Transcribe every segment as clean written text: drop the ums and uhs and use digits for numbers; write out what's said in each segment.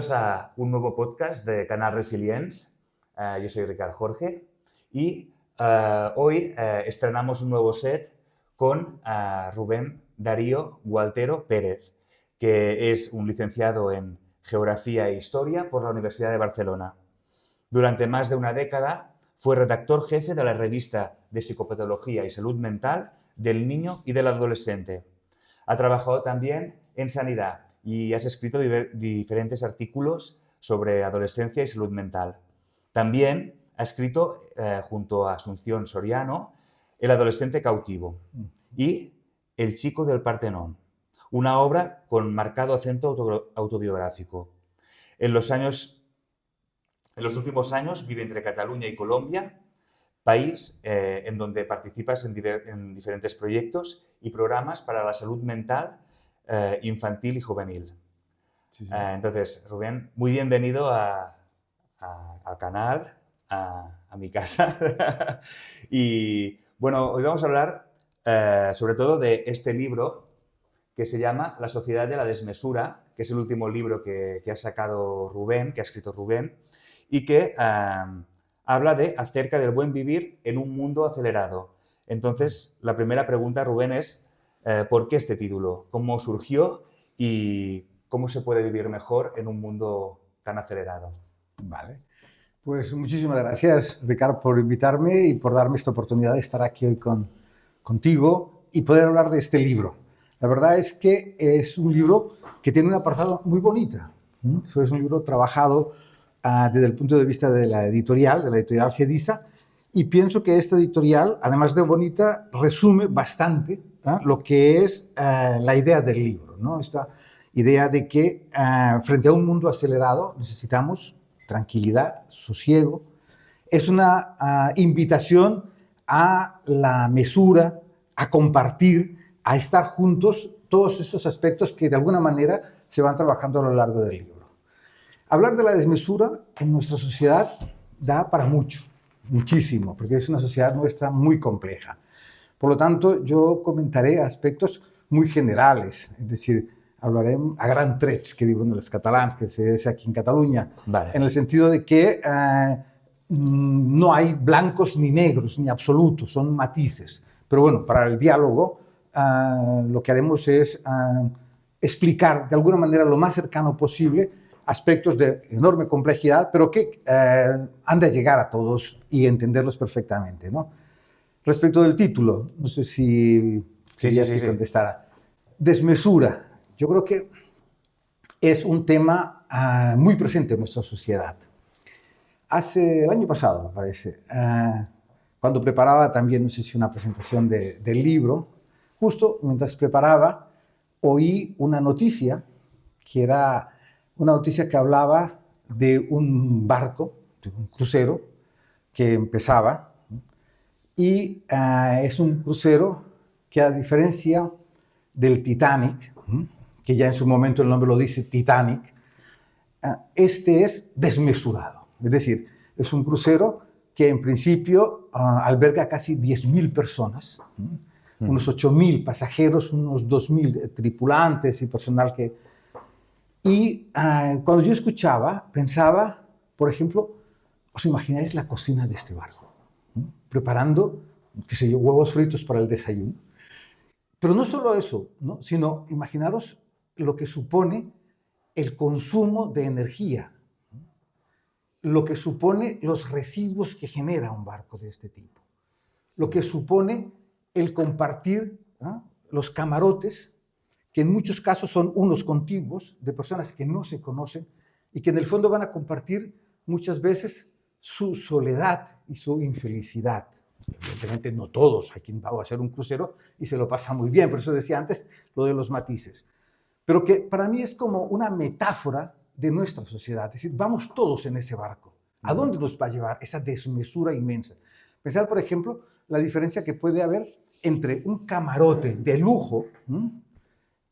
Bienvenidos a un nuevo podcast de Canal Resilience. Yo soy Ricard Jorge y hoy estrenamos un nuevo set con Rubén Darío Gualtero Pérez, que es un licenciado en Geografía e Historia por la Universidad de Barcelona. Durante más de una década fue redactor jefe de la revista de Psicopatología y Salud Mental del Niño y del Adolescente. Ha trabajado también en sanidad y has escrito diferentes artículos sobre adolescencia y salud mental. También ha escrito, junto a Asunción Soriano, El adolescente cautivo y El chico del Partenón, una obra con marcado acento autobiográfico. En los últimos años vive entre Cataluña y Colombia, país en donde participas en diferentes proyectos y programas para la salud mental infantil y juvenil. Sí. Entonces, Rubén, muy bienvenido al canal, a mi casa. Y bueno, hoy vamos a hablar sobre todo de este libro que se llama La sociedad de la desmesura, que es el último libro que ha sacado Rubén, que ha escrito Rubén, y que habla acerca del buen vivir en un mundo acelerado. Entonces, la primera pregunta, Rubén, es ¿por qué este título? ¿Cómo surgió y cómo se puede vivir mejor en un mundo tan acelerado? Vale. Pues muchísimas gracias, Ricardo, por invitarme y por darme esta oportunidad de estar aquí hoy contigo y poder hablar de este libro. La verdad es que es un libro que tiene una portada muy bonita. Es un libro trabajado desde el punto de vista de la editorial Gediza, y pienso que esta editorial, además de bonita, resume bastante lo que es la idea del libro, ¿no? Esta idea de que frente a un mundo acelerado necesitamos tranquilidad, sosiego. Es una invitación a la mesura, a compartir, a estar juntos, todos estos aspectos que de alguna manera se van trabajando a lo largo del libro. Hablar de la desmesura en nuestra sociedad da para mucho, muchísimo, porque es una sociedad nuestra muy compleja. Por lo tanto, yo comentaré aspectos muy generales, es decir, hablaré a gran trets, que diuen els catalans, que se dice aquí en Cataluña, Vale. en el sentido de que no hay blancos ni negros, ni absolutos, son matices. Pero bueno, para el diálogo lo que haremos es explicar de alguna manera lo más cercano posible aspectos de enorme complejidad, pero que han de llegar a todos y entenderlos perfectamente, ¿no? Respecto del título, no sé si Sí. contestara. Desmesura. Yo creo que es un tema muy presente en nuestra sociedad. El año pasado, me parece, cuando preparaba también, no sé si una presentación del libro, justo mientras preparaba, oí una noticia que era una noticia que hablaba de un barco, de un crucero, que empezaba, y es un crucero que, a diferencia del Titanic, que ya en su momento el nombre lo dice, Titanic, este es desmesurado. Es decir, es un crucero que en principio alberga casi 10.000 personas, unos 8.000 pasajeros, unos 2.000 tripulantes y personal que... Y cuando yo escuchaba, pensaba, por ejemplo, ¿os imagináis la cocina de este barco? Preparando, qué sé yo, huevos fritos para el desayuno. Pero no solo eso, ¿no? Sino imaginaros lo que supone el consumo de energía, lo que supone los residuos que genera un barco de este tipo, lo que supone el compartir los camarotes, que en muchos casos son unos contiguos de personas que no se conocen y que en el fondo van a compartir muchas veces su soledad y su infelicidad. Evidentemente no todos, hay quien va a hacer un crucero y se lo pasa muy bien, por eso decía antes lo de los matices. Pero que para mí es como una metáfora de nuestra sociedad, es decir, vamos todos en ese barco. ¿A dónde nos va a llevar esa desmesura inmensa? Pensar, por ejemplo, la diferencia que puede haber entre un camarote de lujo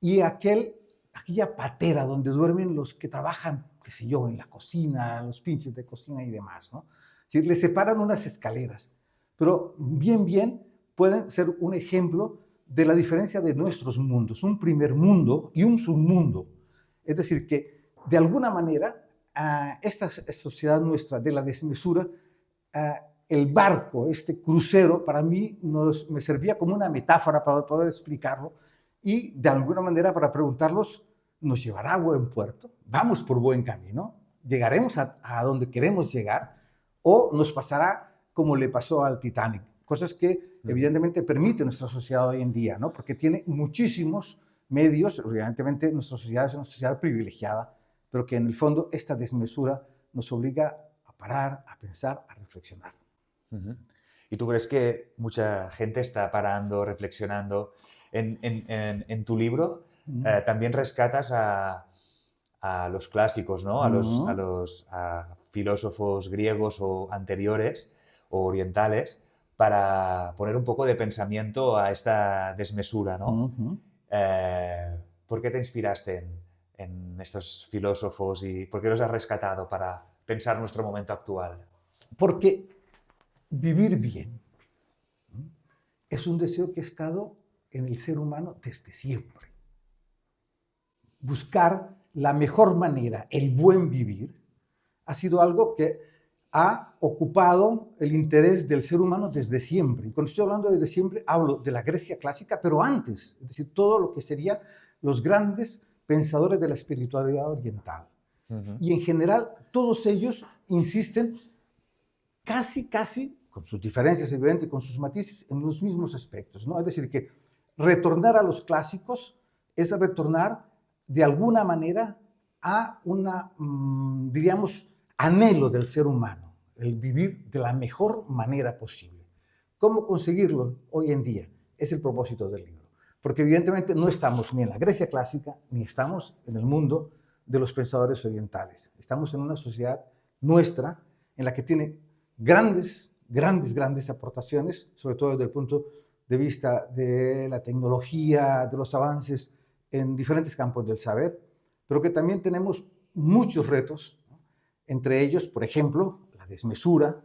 y aquella patera donde duermen los que trabajan, qué sé yo, en la cocina, los pinches de cocina y demás, ¿no? Es decir, les separan unas escaleras, pero bien pueden ser un ejemplo de la diferencia de nuestros mundos, un primer mundo y un submundo. Es decir, que de alguna manera, esta sociedad nuestra de la desmesura, el barco, este crucero, para mí me servía como una metáfora para poder explicarlo y de alguna manera para preguntarlos, ¿nos llevará a buen puerto? ¿Vamos por buen camino? ¿Llegaremos a donde queremos llegar? ¿O nos pasará como le pasó al Titanic? Cosas que evidentemente permite nuestra sociedad hoy en día, ¿no? Porque tiene muchísimos medios, evidentemente nuestra sociedad es una sociedad privilegiada, pero que en el fondo esta desmesura nos obliga a parar, a pensar, a reflexionar. ¿Y tú crees que mucha gente está parando, reflexionando? En tu libro también rescatas a los clásicos, ¿no? A filósofos griegos o anteriores o orientales para poner un poco de pensamiento a esta desmesura, ¿no? ¿Por qué te inspiraste en estos filósofos y por qué los has rescatado para pensar nuestro momento actual? Porque vivir bien es un deseo que ha estado en el ser humano desde siempre. Buscar la mejor manera, el buen vivir, ha sido algo que ha ocupado el interés del ser humano desde siempre. Y cuando estoy hablando de desde siempre, hablo de la Grecia clásica, pero antes, es decir, todo lo que serían los grandes pensadores de la espiritualidad oriental. Y en general, todos ellos insisten casi, con sus diferencias evidentes, con sus matices, en los mismos aspectos, ¿no? Es decir, que retornar a los clásicos es retornar de alguna manera a una, diríamos, anhelo del ser humano, el vivir de la mejor manera posible. ¿Cómo conseguirlo hoy en día? Es el propósito del libro. Porque evidentemente no estamos ni en la Grecia clásica, ni estamos en el mundo de los pensadores orientales. Estamos en una sociedad nuestra en la que tiene grandes aportaciones, sobre todo desde el punto de vista de la tecnología, de los avances en diferentes campos del saber, pero que también tenemos muchos retos, ¿no? Entre ellos, por ejemplo, la desmesura,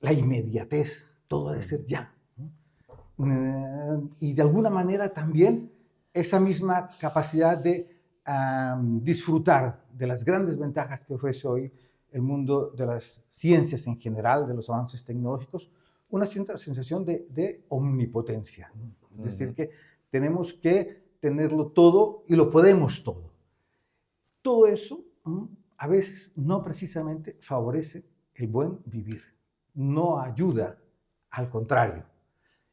la inmediatez, todo debe ser ya, ¿no? Y de alguna manera también esa misma capacidad de disfrutar de las grandes ventajas que ofrece hoy el mundo de las ciencias en general, de los avances tecnológicos, una cierta sensación de omnipotencia, ¿no? Es decir, que tenemos que tenerlo todo y lo podemos todo. Todo eso a veces no precisamente favorece el buen vivir, no ayuda, al contrario.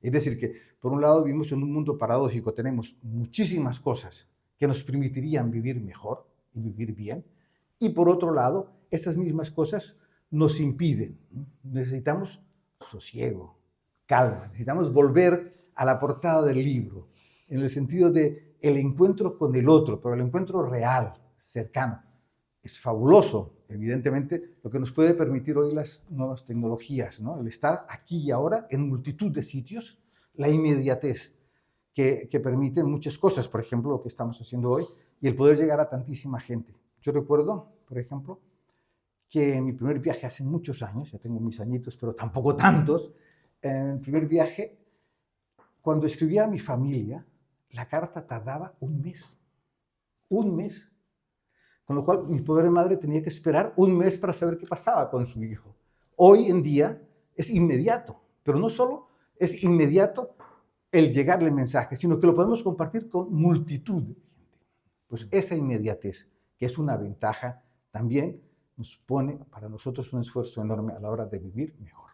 Es decir, que por un lado vivimos en un mundo paradójico, tenemos muchísimas cosas que nos permitirían vivir mejor y vivir bien, y por otro lado, estas mismas cosas nos impiden. Necesitamos sosiego, calma, necesitamos volver a la portada del libro, en el sentido de el encuentro con el otro, pero el encuentro real, cercano. Es fabuloso, evidentemente, lo que nos puede permitir hoy las nuevas tecnologías, ¿no? El estar aquí y ahora en multitud de sitios, la inmediatez que permiten muchas cosas, por ejemplo, lo que estamos haciendo hoy, y el poder llegar a tantísima gente. Yo recuerdo, por ejemplo, que en mi primer viaje hace muchos años, ya tengo mis añitos, pero tampoco tantos, en el primer viaje, cuando escribía a mi familia, la carta tardaba un mes. Un mes. Con lo cual, mi pobre madre tenía que esperar un mes para saber qué pasaba con su hijo. Hoy en día es inmediato, pero no solo es inmediato el llegarle el mensaje, sino que lo podemos compartir con multitud de gente. Pues esa inmediatez, que es una ventaja, también nos pone para nosotros un esfuerzo enorme a la hora de vivir mejor.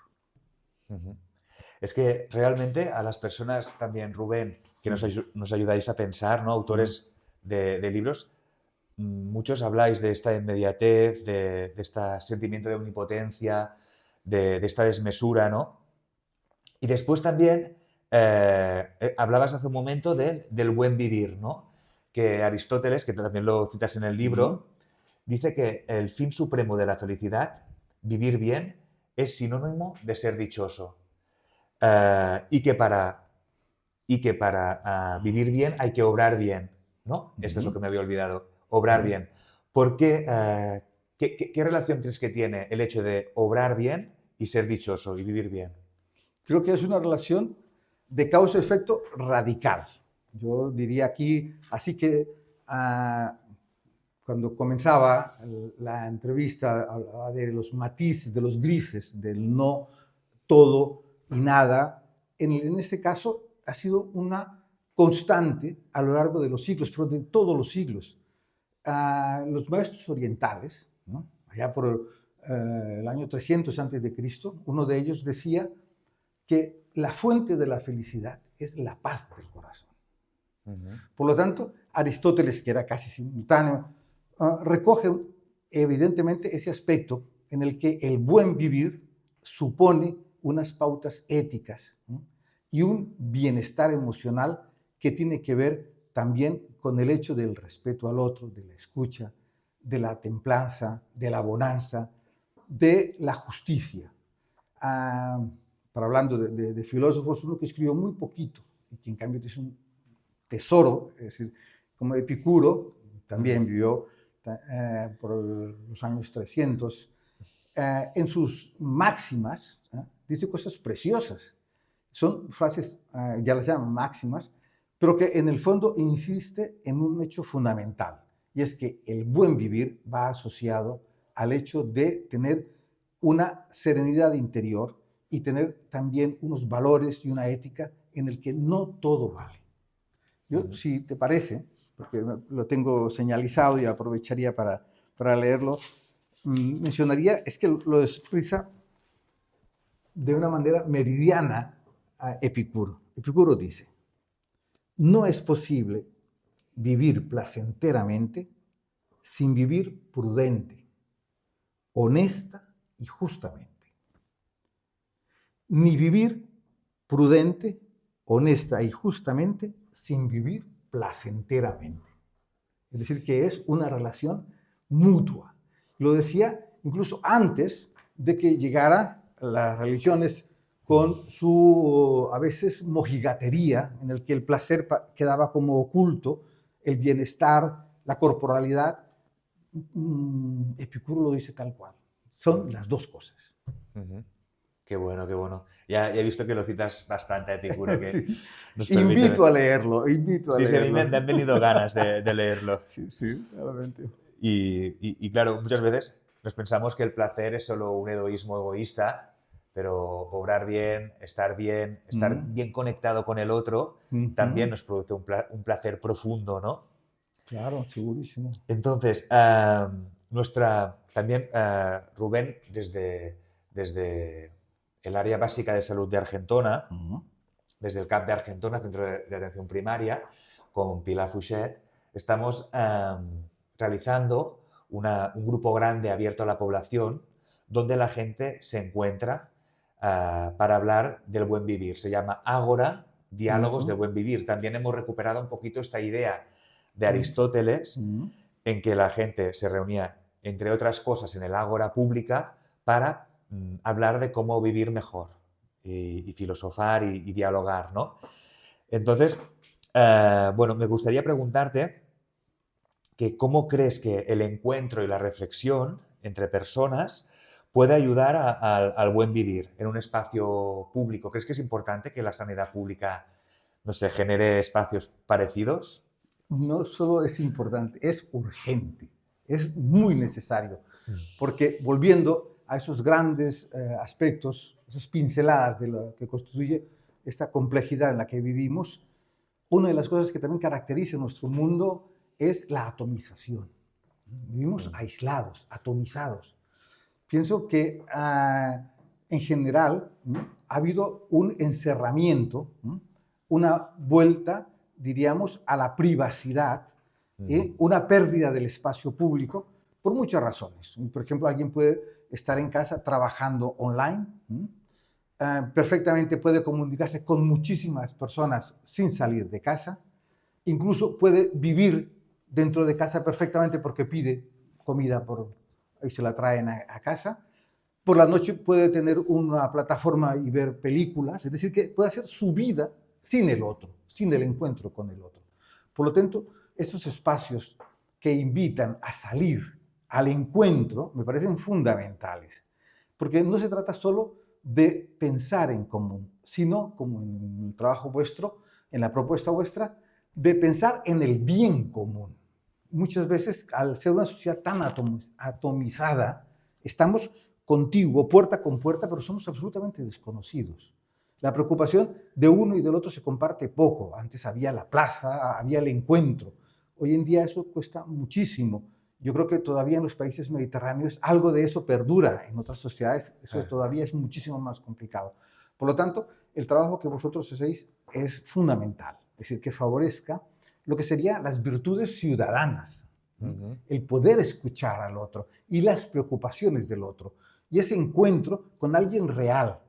Es que realmente a las personas también, Rubén, que nos ayudáis a pensar, ¿no? Autores de libros, muchos habláis de esta inmediatez, de este sentimiento de omnipotencia, de esta desmesura, ¿no? Y después también hablabas hace un momento del buen vivir, ¿no? Que Aristóteles, que también lo citas en el libro, dice que el fin supremo de la felicidad, vivir bien, es sinónimo de ser dichoso. Y que para vivir bien hay que obrar bien, ¿no? Esto es lo que me había olvidado, obrar bien. ¿Por qué, qué relación crees que tiene el hecho de obrar bien y ser dichoso y vivir bien? Creo que es una relación de causa-efecto radical. Yo diría aquí, así que cuando comenzaba la entrevista, hablaba de los matices, de los grises, del no, todo y nada. En este caso ha sido una constante a lo largo de los siglos, pero de todos los siglos. Los maestros orientales, ¿no? Allá por el año 300 antes de Cristo, uno de ellos decía que la fuente de la felicidad es la paz del corazón. Por lo tanto, Aristóteles, que era casi simultáneo, recoge evidentemente ese aspecto en el que el buen vivir supone unas pautas éticas, ¿no? Y un bienestar emocional que tiene que ver también con el hecho del respeto al otro, de la escucha, de la templanza, de la bonanza, de la justicia. Para hablando de filósofos, uno que escribió muy poquito y que en cambio es un tesoro, es decir, como Epicuro, también vivió por los años 300, en sus máximas, dice cosas preciosas. Son frases, ya las llaman máximas, pero que en el fondo insiste en un hecho fundamental, y es que el buen vivir va asociado al hecho de tener una serenidad interior y tener también unos valores y una ética en el que no todo vale. Yo, si te parece, porque lo tengo señalizado y aprovecharía para leerlo, mencionaría, es que lo expresa de una manera meridiana a Epicuro. Epicuro dice, no es posible vivir placenteramente sin vivir prudente, honesta y justamente. Ni vivir prudente, honesta y justamente sin vivir placenteramente. Es decir, que es una relación mutua. Lo decía incluso antes de que llegara las religiones con su, a veces, mojigatería, en el que el placer quedaba como oculto, el bienestar, la corporalidad. Epicuro lo dice tal cual. Son las dos cosas. Qué bueno, qué bueno. Ya he visto que lo citas bastante a Epicuro, que Sí. nos permite... Invito a leerlo, invito a Sí, sí, a mí leerlo. me han venido ganas de leerlo. Sí, sí, realmente. Y claro, muchas veces nos pensamos que el placer es solo un hedoísmo egoísta, pero obrar bien, estar bien conectado con el otro, también nos produce un placer profundo, ¿no? Claro, segurísimo. Entonces, también Rubén, desde el área básica de salud de Argentona, desde el CAP de Argentona, Centro de Atención Primaria, con Pilar Fouchet, estamos realizando un grupo grande abierto a la población donde la gente se encuentra para hablar del buen vivir. Se llama Ágora, Diálogos del Buen Vivir. También hemos recuperado un poquito esta idea de Aristóteles en que la gente se reunía, entre otras cosas, en el ágora pública para hablar de cómo vivir mejor y filosofar y dialogar, ¿no? Entonces, bueno, me gustaría preguntarte que cómo crees que el encuentro y la reflexión entre personas puede ayudar al buen vivir en un espacio público. ¿Crees que es importante que la sanidad pública, no sé, genere espacios parecidos? No solo es importante, es urgente, es muy necesario, porque volviendo a esos grandes aspectos, esas pinceladas de lo que constituye esta complejidad en la que vivimos, una de las cosas que también caracteriza nuestro mundo es la atomización. Vivimos aislados, atomizados. Pienso que en general ha habido un encerramiento, una vuelta, diríamos, a la privacidad, una pérdida del espacio público por muchas razones. Por ejemplo, alguien puede estar en casa trabajando online, perfectamente puede comunicarse con muchísimas personas sin salir de casa, incluso puede vivir dentro de casa perfectamente porque pide comida y se la traen a casa. Por la noche puede tener una plataforma y ver películas, es decir, que puede hacer su vida sin el otro, sin el encuentro con el otro. Por lo tanto, esos espacios que invitan a salir al encuentro me parecen fundamentales, porque no se trata solo de pensar en común, sino, como en el trabajo vuestro, en la propuesta vuestra, de pensar en el bien común. muchas veces, al ser una sociedad tan atomizada, estamos contigo, puerta con puerta, pero somos absolutamente desconocidos. La preocupación de uno y del otro se comparte poco. Antes había la plaza, había el encuentro. Hoy en día eso cuesta muchísimo. Yo creo que todavía en los países mediterráneos algo de eso perdura. En otras sociedades eso todavía es muchísimo más complicado. Por lo tanto, el trabajo que vosotros hacéis es fundamental. Es decir, que favorezca lo que serían las virtudes ciudadanas, el poder escuchar al otro y las preocupaciones del otro. Y ese encuentro con alguien real,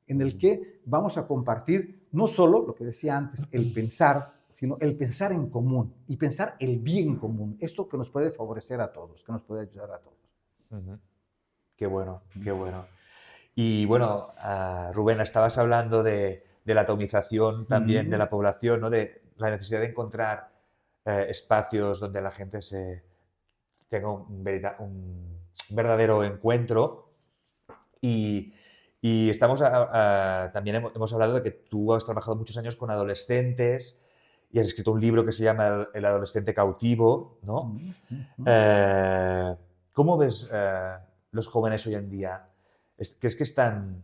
en el que vamos a compartir no solo, lo que decía antes, el pensar, sino el pensar en común y pensar el bien común. Esto que nos puede favorecer a todos, que nos puede ayudar a todos. Qué bueno, qué bueno. Y bueno, Rubén, estabas hablando de la atomización también de la población, ¿no? De la necesidad de encontrar espacios donde la gente tenga un verdadero encuentro. Y también hemos hablado de que tú has trabajado muchos años con adolescentes y has escrito un libro que se llama El adolescente cautivo, ¿no? ¿Cómo ves los jóvenes hoy en día? ¿Crees que están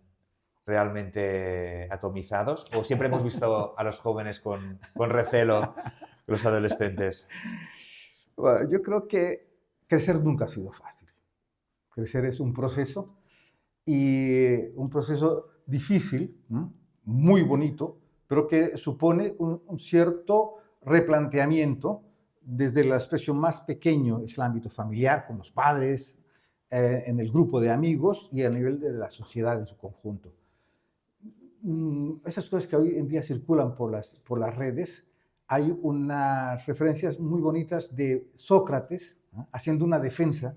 realmente atomizados? ¿O siempre hemos visto a los jóvenes con recelo, los adolescentes? Bueno, yo creo que crecer nunca ha sido fácil. Crecer es un proceso y un proceso difícil, muy bonito, pero que supone un cierto replanteamiento desde el aspecto más pequeño, es el ámbito familiar, con los padres, en el grupo de amigos y a nivel de la sociedad en su conjunto. Esas cosas que hoy en día circulan por las redes, hay unas referencias muy bonitas de Sócrates, haciendo una defensa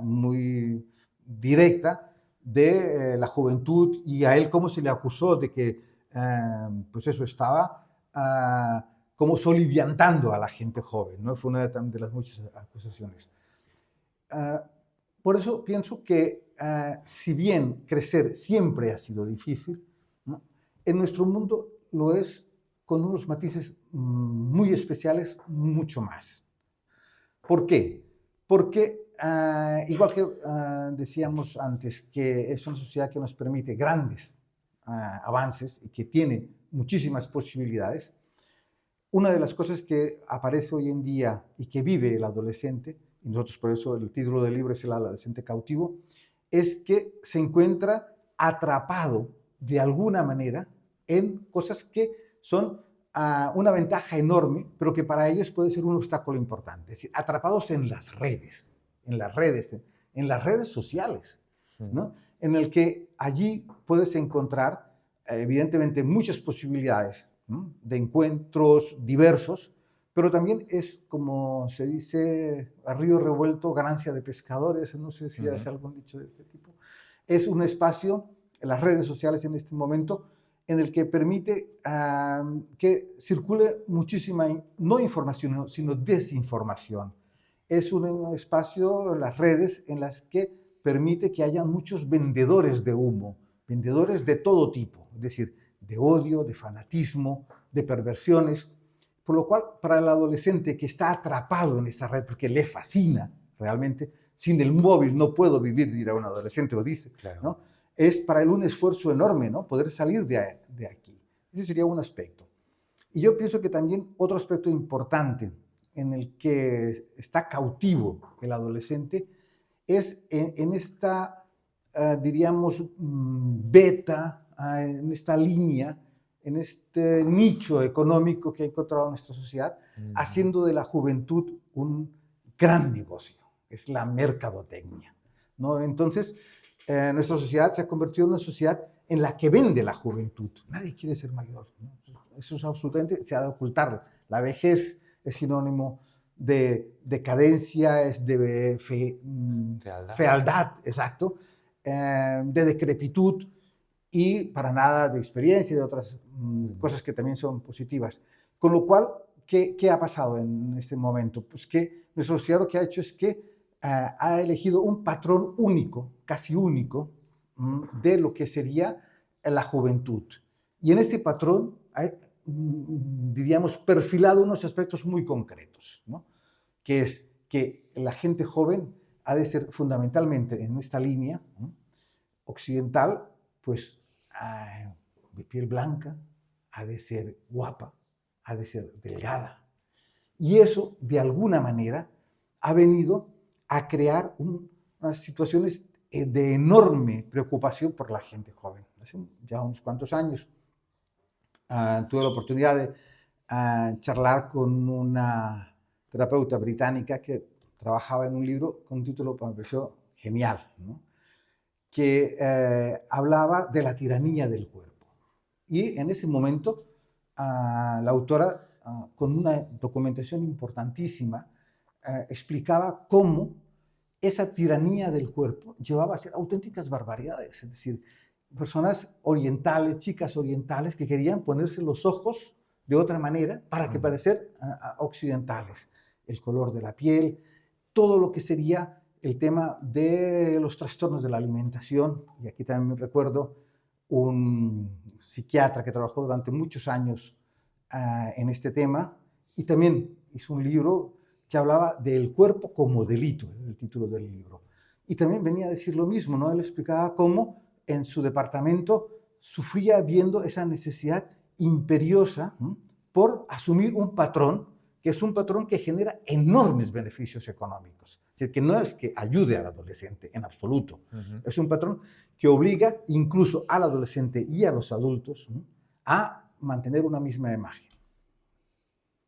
muy directa de la juventud y a él cómo se le acusó de que pues eso estaba como soliviantando a la gente joven, ¿no? Fue una de las muchas acusaciones. Por eso pienso que si bien crecer siempre ha sido difícil, ¿no? En nuestro mundo lo es con unos matices muy especiales, mucho más. ¿Por qué? Porque, igual que decíamos antes, que es una sociedad que nos permite grandes avances y que tiene muchísimas posibilidades, una de las cosas que aparece hoy en día y que vive el adolescente, y nosotros por eso el título del libro es El adolescente cautivo, es que se encuentra atrapado de alguna manera en cosas que son una ventaja enorme, pero que para ellos puede ser un obstáculo importante. Es decir, atrapados en las redes sociales, ¿no? En el que allí puedes encontrar, evidentemente, muchas posibilidades, ¿no? De encuentros diversos, pero también es, como se dice, a río revuelto, ganancia de pescadores, no sé si hay algún dicho de este tipo. Es un espacio, las redes sociales en este momento, en el que permite que circule muchísima, no información, sino desinformación. Es un espacio, las redes, en las que permite que haya muchos vendedores de humo, vendedores de todo tipo, es decir, de odio, de fanatismo, de perversiones, por lo cual para el adolescente que está atrapado en esa red, porque le fascina realmente, sin el móvil no puedo vivir, dirá un adolescente, lo dice, Claro. ¿no? Es para él un esfuerzo enorme, ¿no? Poder salir de aquí. Ese sería un aspecto. Y yo pienso que también otro aspecto importante en el que está cautivo el adolescente es en esta, diríamos, beta, en esta línea, en este nicho económico que ha encontrado nuestra sociedad, haciendo de la juventud un gran negocio. Es la mercadotecnia, ¿no? Entonces, nuestra sociedad se ha convertido en una sociedad en la que vende la juventud. Nadie quiere ser mayor, ¿no? Eso es absolutamente, se ha de ocultar. La vejez es sinónimo de decadencia, es de fealdad, exacto, de decrepitud y para nada de experiencia y de otras cosas que también son positivas. Con lo cual, ¿qué ha pasado en este momento? Pues que nuestra sociedad lo que ha hecho es que ha elegido un patrón único, casi único, de lo que sería la juventud. Y en este patrón diríamos, perfilado unos aspectos muy concretos, ¿no? Que es que la gente joven ha de ser fundamentalmente en esta línea occidental, pues de piel blanca, ha de ser guapa, ha de ser delgada. Y eso, de alguna manera, ha venido a crear unas situaciones de enorme preocupación por la gente joven. Hace ya unos cuantos años tuve la oportunidad de charlar con una terapeuta británica que trabajaba en un libro con un título que me pareció genial, ¿no? Que hablaba de la tiranía del cuerpo. Y en ese momento la autora, con una documentación importantísima, explicaba cómo esa tiranía del cuerpo llevaba a ser auténticas barbaridades. Es decir, personas orientales, chicas orientales, que querían ponerse los ojos de otra manera para que parecer occidentales. El color de la piel, todo lo que sería el tema de los trastornos de la alimentación. Y aquí también me recuerdo un psiquiatra que trabajó durante muchos años en este tema y también hizo un libro que hablaba del cuerpo como delito, el título del libro. Y también venía a decir lo mismo, ¿no? Él explicaba cómo en su departamento sufría viendo esa necesidad imperiosa por asumir un patrón, que es un patrón que genera enormes beneficios económicos. Es decir, que no es que ayude al adolescente en absoluto. Es un patrón que obliga incluso al adolescente y a los adultos a mantener una misma imagen.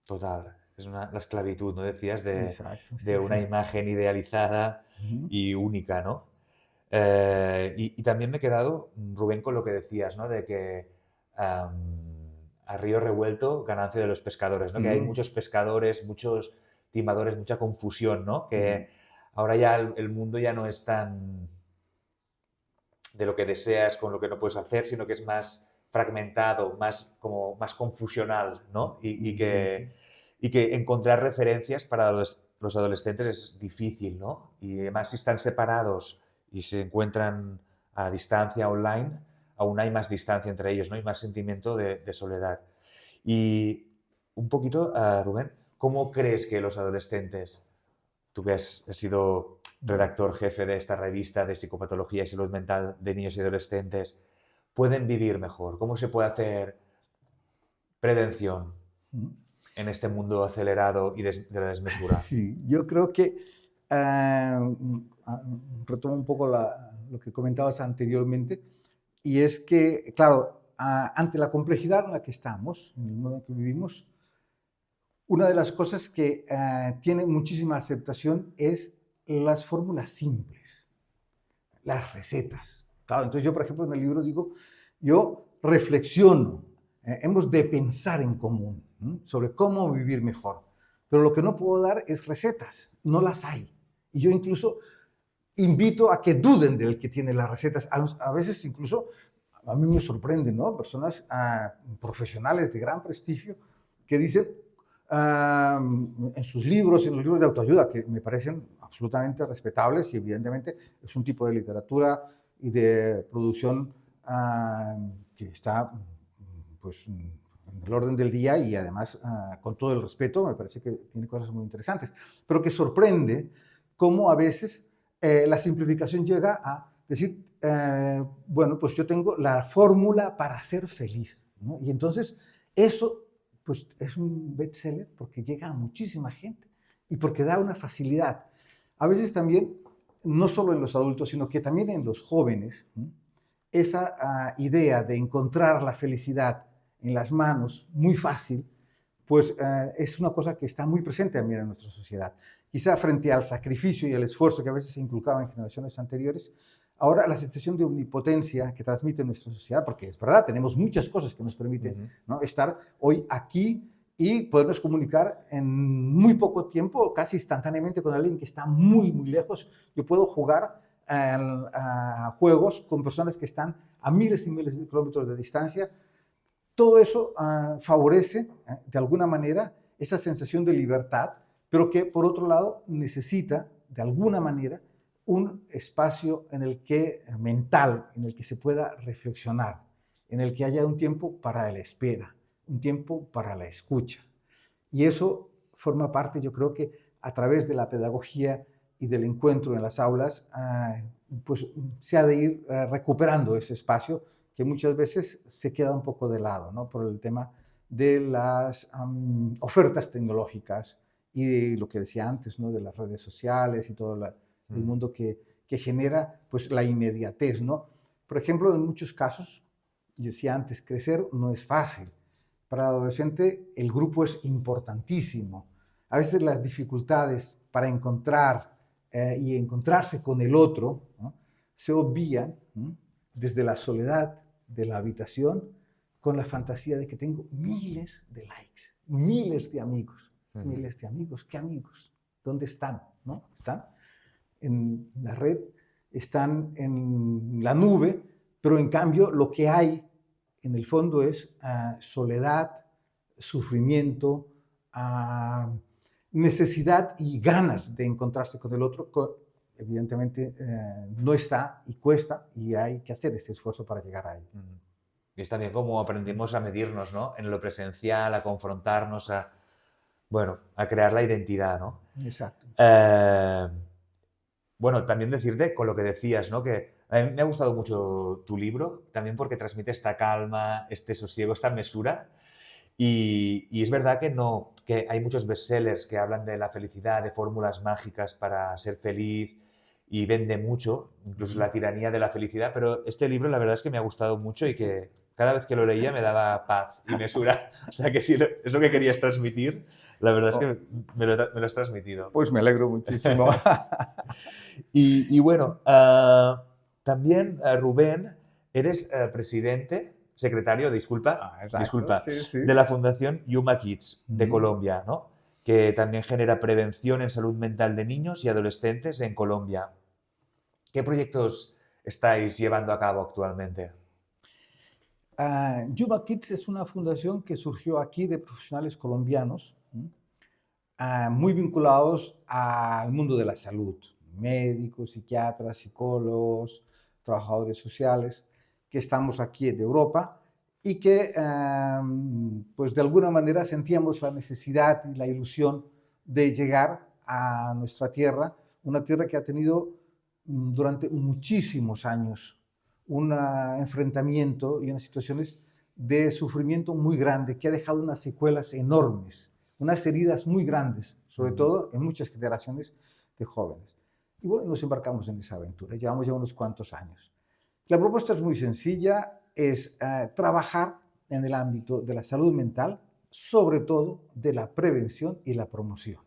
Total. Es la esclavitud, ¿no? Decías, Exacto, de una imagen idealizada y única, ¿no? Y también me he quedado, Rubén, con lo que decías, ¿no? De que a río revuelto, ganancia de los pescadores, ¿no? Que hay muchos pescadores, muchos timadores, mucha confusión, ¿no? Que ahora ya el mundo ya no es tan de lo que deseas con lo que no puedes hacer, sino que es más fragmentado, más confusional, ¿no? Y que encontrar referencias para los adolescentes es difícil, ¿no? Y además si están separados y se encuentran a distancia online, aún hay más distancia entre ellos, ¿no? Y más sentimiento de soledad. Y un poquito, Rubén, ¿cómo crees que los adolescentes, tú que has sido redactor jefe de esta revista de psicopatología y salud mental de niños y adolescentes, pueden vivir mejor? ¿Cómo se puede hacer prevención en este mundo acelerado y de la desmesura? Sí, yo creo que retomo un poco lo que comentabas anteriormente, y es que, claro, ante la complejidad en la que estamos, en el mundo en el que vivimos, una de las cosas que tiene muchísima aceptación es las fórmulas simples, las recetas. Claro, entonces yo, por ejemplo, en el libro digo, yo reflexiono, hemos de pensar en común sobre cómo vivir mejor. Pero lo que no puedo dar es recetas, no las hay. Y yo incluso invito a que duden del que tiene las recetas. A veces incluso a mí me sorprende, ¿no? Personas profesionales de gran prestigio que dicen en sus libros, en los libros de autoayuda, que me parecen absolutamente respetables y evidentemente es un tipo de literatura y de producción que está pues en el orden del día y además con todo el respeto, me parece que tiene cosas muy interesantes, pero que sorprende cómo a veces la simplificación llega a decir, bueno, pues yo tengo la fórmula para ser feliz, ¿no? Y entonces eso pues es un bestseller porque llega a muchísima gente y porque da una facilidad. A veces también, no solo en los adultos, sino que también en los jóvenes, esa idea de encontrar la felicidad en las manos, muy fácil, pues es una cosa que está muy presente también en nuestra sociedad. Quizá frente al sacrificio y el esfuerzo que a veces se inculcaba en generaciones anteriores, ahora la sensación de omnipotencia que transmite nuestra sociedad, porque es verdad, tenemos muchas cosas que nos permiten ¿no? estar hoy aquí y podernos comunicar en muy poco tiempo, casi instantáneamente con alguien que está muy, muy lejos. Yo puedo jugar a juegos con personas que están a miles y miles de kilómetros de distancia. Todo eso favorece, de alguna manera, esa sensación de libertad, pero que, por otro lado, necesita, de alguna manera, un espacio mental en el que se pueda reflexionar, en el que haya un tiempo para la espera, un tiempo para la escucha. Y eso forma parte, yo creo que a través de la pedagogía y del encuentro en las aulas, pues se ha de ir recuperando ese espacio que muchas veces se queda un poco de lado, ¿no? Por el tema de las ofertas tecnológicas y de lo que decía antes, ¿no? De las redes sociales y todo el mundo que genera pues, la inmediatez, ¿no? Por ejemplo, en muchos casos, yo decía antes, crecer no es fácil. Para el adolescente el grupo es importantísimo. A veces las dificultades para encontrar y encontrarse con el otro, ¿no? Se obvian, ¿no? Desde la soledad de la habitación con la fantasía de que tengo miles de likes, miles de amigos. Miles de amigos, ¿qué amigos? ¿Dónde están? ¿No? Están en la red, están en la nube, pero en cambio lo que hay en el fondo es soledad, sufrimiento, necesidad y ganas de encontrarse con el otro. Evidentemente no está y cuesta y hay que hacer ese esfuerzo para llegar ahí. Y es también como aprendimos a medirnos, ¿no? En lo presencial, a confrontarnos, bueno, a crear la identidad, ¿no? Exacto. Bueno, también decirte con lo que decías, ¿no? Que a mí me ha gustado mucho tu libro, también porque transmite esta calma, este sosiego, esta mesura. Y es verdad que hay muchos bestsellers que hablan de la felicidad, de fórmulas mágicas para ser feliz y vende mucho, incluso La tiranía de la felicidad, pero este libro la verdad es que me ha gustado mucho y que cada vez que lo leía me daba paz y mesura. O sea que si es lo que querías transmitir, la verdad es que me lo has transmitido. Pues me alegro muchísimo. Y bueno, también Rubén, eres secretario, disculpa, Sí. de la Fundación Yuma Kids de Colombia, ¿no? Que también genera prevención en salud mental de niños y adolescentes en Colombia. ¿Qué proyectos estáis llevando a cabo actualmente? Yuma Kids es una fundación que surgió aquí de profesionales colombianos, muy vinculados al mundo de la salud, médicos, psiquiatras, psicólogos, trabajadores sociales, que estamos aquí de Europa y que pues de alguna manera sentíamos la necesidad y la ilusión de llegar a nuestra tierra, una tierra que ha tenido durante muchísimos años un enfrentamiento y unas situaciones de sufrimiento muy grande que ha dejado unas secuelas enormes, unas heridas muy grandes, sobre todo en muchas generaciones de jóvenes. Y bueno, nos embarcamos en esa aventura, llevamos ya unos cuantos años. La propuesta es muy sencilla, es trabajar en el ámbito de la salud mental, sobre todo de la prevención y la promoción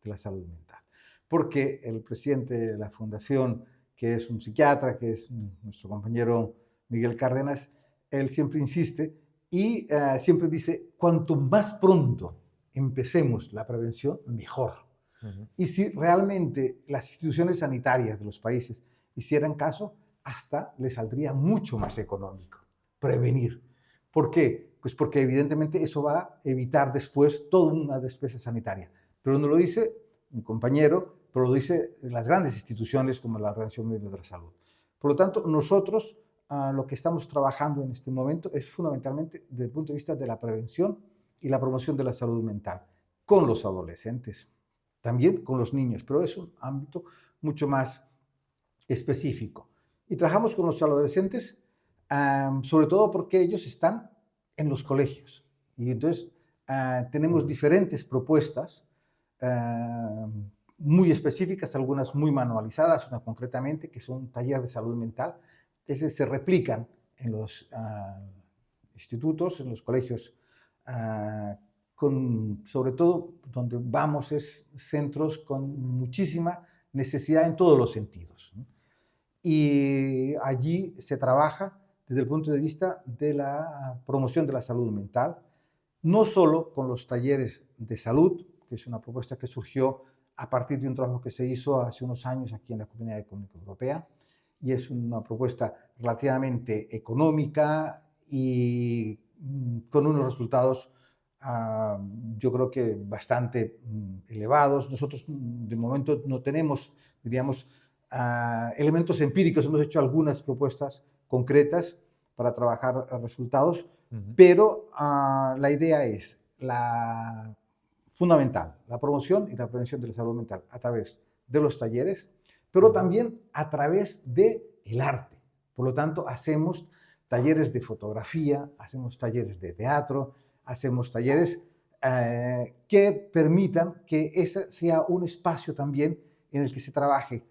de la salud mental. Porque el presidente de la fundación, que es un psiquiatra, que es nuestro compañero Miguel Cárdenas, él siempre insiste y siempre dice, cuanto más pronto empecemos la prevención, mejor. Y si realmente las instituciones sanitarias de los países hicieran caso, hasta les saldría mucho más económico prevenir. ¿Por qué? Pues porque evidentemente eso va a evitar después toda una despesa sanitaria. Pero no lo dice mi compañero, pero lo dice las grandes instituciones como la Organización Mundial de la Salud. Por lo tanto, nosotros lo que estamos trabajando en este momento es fundamentalmente desde el punto de vista de la prevención y la promoción de la salud mental con los adolescentes, también con los niños, pero es un ámbito mucho más específico. Y trabajamos con los adolescentes sobre todo porque ellos están en los colegios y entonces tenemos diferentes propuestas muy específicas, algunas muy manualizadas, una concretamente que son talleres de salud mental, se replican en los institutos, en los colegios, sobre todo donde vamos es centros con muchísima necesidad en todos los sentidos, ¿no? Y allí se trabaja desde el punto de vista de la promoción de la salud mental, no solo con los talleres de salud, que es una propuesta que surgió a partir de un trabajo que se hizo hace unos años aquí en la Comunidad Económica Europea, y es una propuesta relativamente económica y con unos resultados yo creo que bastante elevados. Nosotros de momento no tenemos, diríamos, elementos empíricos, hemos hecho algunas propuestas concretas para trabajar resultados, pero la idea es la fundamental, la promoción y la prevención de la salud mental a través de los talleres, pero también a través del arte. Por lo tanto, hacemos talleres de fotografía, hacemos talleres de teatro, hacemos talleres que permitan que ese sea un espacio también en el que se trabaje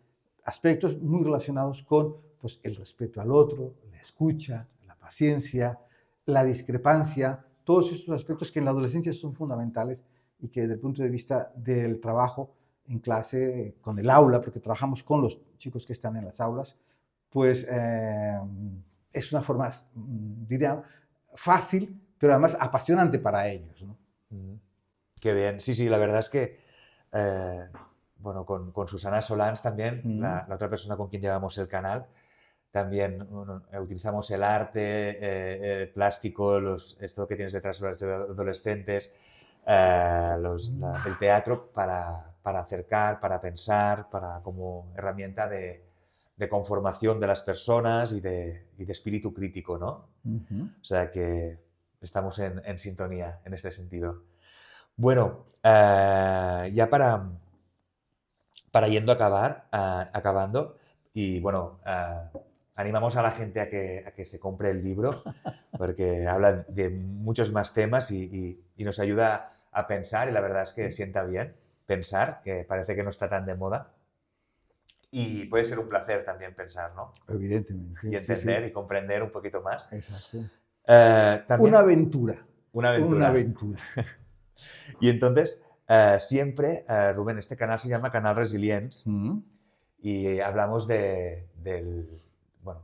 aspectos muy relacionados con pues, el respeto al otro, la escucha, la paciencia, la discrepancia, todos estos aspectos que en la adolescencia son fundamentales y que desde el punto de vista del trabajo en clase, con el aula, porque trabajamos con los chicos que están en las aulas, pues es una forma, diría, fácil, pero además apasionante para ellos, ¿no? Qué bien. Sí, sí, la verdad es que, bueno, con Susana Solans también, la otra persona con quien llevamos el canal, también utilizamos el arte, el plástico, esto que tienes detrás sobre los adolescentes, el teatro para acercar, para pensar, como herramienta de conformación de las personas y de espíritu crítico, ¿no? O sea que estamos en sintonía en este sentido. Bueno, ya para yendo a acabando, y bueno, animamos a la gente a que se compre el libro, porque habla de muchos más temas y nos ayuda a pensar, y la verdad es que sienta bien pensar, que parece que no está tan de moda. Y puede ser un placer también pensar, ¿no? Evidentemente. Y entender y comprender un poquito más. Exacto. También, una aventura. Una aventura. Una aventura. Y entonces, siempre, Rubén, este canal se llama Canal Resilience y hablamos bueno,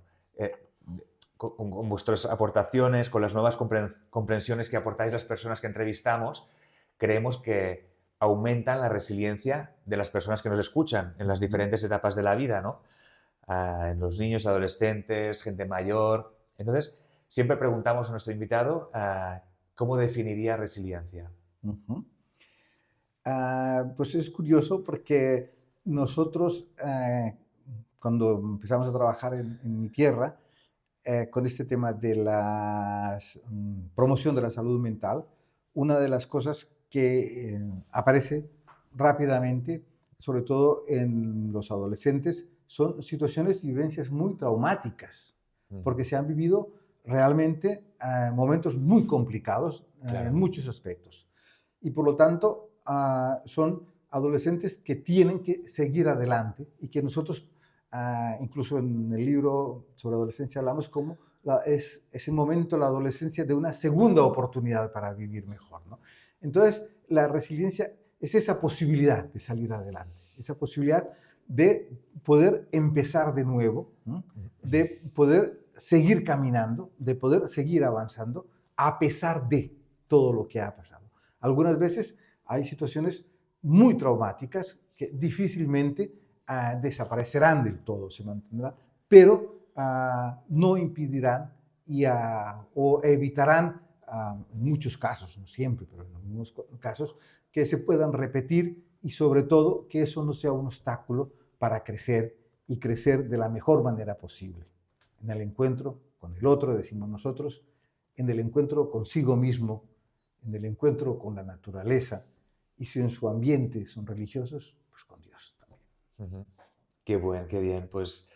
con vuestras aportaciones, con las nuevas comprensiones que aportáis las personas que entrevistamos, creemos que aumentan la resiliencia de las personas que nos escuchan en las diferentes etapas de la vida, ¿no? En los niños, adolescentes, gente mayor. Entonces, siempre preguntamos a nuestro invitado cómo definiría resiliencia. Pues es curioso porque nosotros, cuando empezamos a trabajar en mi tierra, con este tema de la promoción de la salud mental, una de las cosas que aparece rápidamente, sobre todo en los adolescentes, son situaciones y vivencias muy traumáticas, porque se han vivido realmente momentos muy complicados en muchos aspectos. Y por lo tanto, son adolescentes que tienen que seguir adelante y que nosotros, incluso en el libro sobre adolescencia, hablamos como es ese momento, la adolescencia, de una segunda oportunidad para vivir mejor, ¿no? Entonces, la resiliencia es esa posibilidad de salir adelante, esa posibilidad de poder empezar de nuevo, ¿no? De poder seguir caminando, de poder seguir avanzando a pesar de todo lo que ha pasado. Algunas veces hay situaciones muy traumáticas que difícilmente desaparecerán del todo, se mantendrán, pero no impedirán o evitarán, en muchos casos, no siempre, pero en algunos casos, que se puedan repetir y sobre todo que eso no sea un obstáculo para crecer y crecer de la mejor manera posible. En el encuentro con el otro, decimos nosotros, en el encuentro consigo mismo, en el encuentro con la naturaleza, y si en su ambiente son religiosos, pues con Dios también. Qué bueno, qué bien. Pues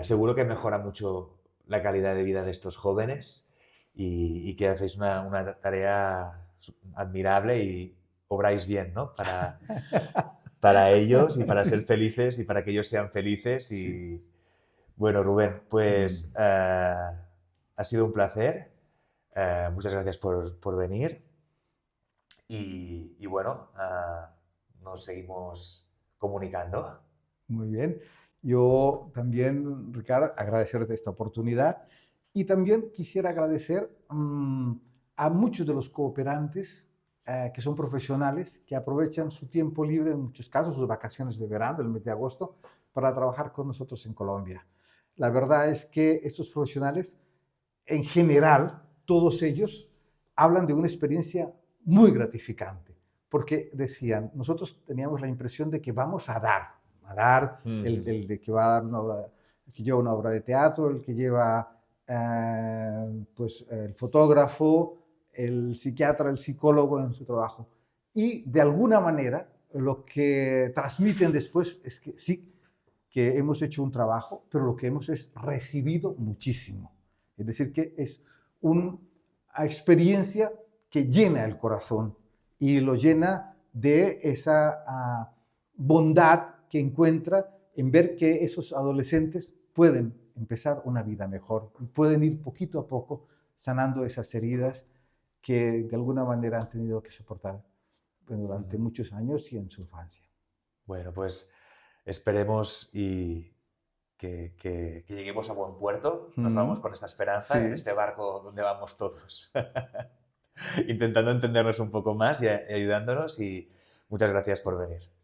seguro que mejora mucho la calidad de vida de estos jóvenes y que hacéis una tarea admirable y obráis bien, ¿no? Para ellos y para ser felices y para que ellos sean felices. Y bueno, Rubén, pues ha sido un placer. Muchas gracias por venir. Y bueno, nos seguimos comunicando. Muy bien. Yo también, Ricardo, agradecerte esta oportunidad y también quisiera agradecer a muchos de los cooperantes que son profesionales, que aprovechan su tiempo libre, en muchos casos sus vacaciones de verano, el mes de agosto, para trabajar con nosotros en Colombia. La verdad es que estos profesionales, en general, todos ellos hablan de una experiencia muy gratificante, porque decían, nosotros teníamos la impresión de que vamos a dar, el de que va a dar una obra, el que lleva una obra de teatro, el que lleva pues el fotógrafo, el psiquiatra, el psicólogo en su trabajo. y de alguna manera lo que transmiten después es que sí, que hemos hecho un trabajo, pero lo que hemos es recibido muchísimo. Es decir, que es una experiencia que llena el corazón y lo llena de esa bondad que encuentra en ver que esos adolescentes pueden empezar una vida mejor y pueden ir poquito a poco sanando esas heridas que de alguna manera han tenido que soportar durante muchos años y en su infancia. Bueno, pues esperemos y que lleguemos a buen puerto. Nos vamos con esta esperanza en este barco donde vamos todos. Intentando entendernos un poco más y ayudándonos, y muchas gracias por venir.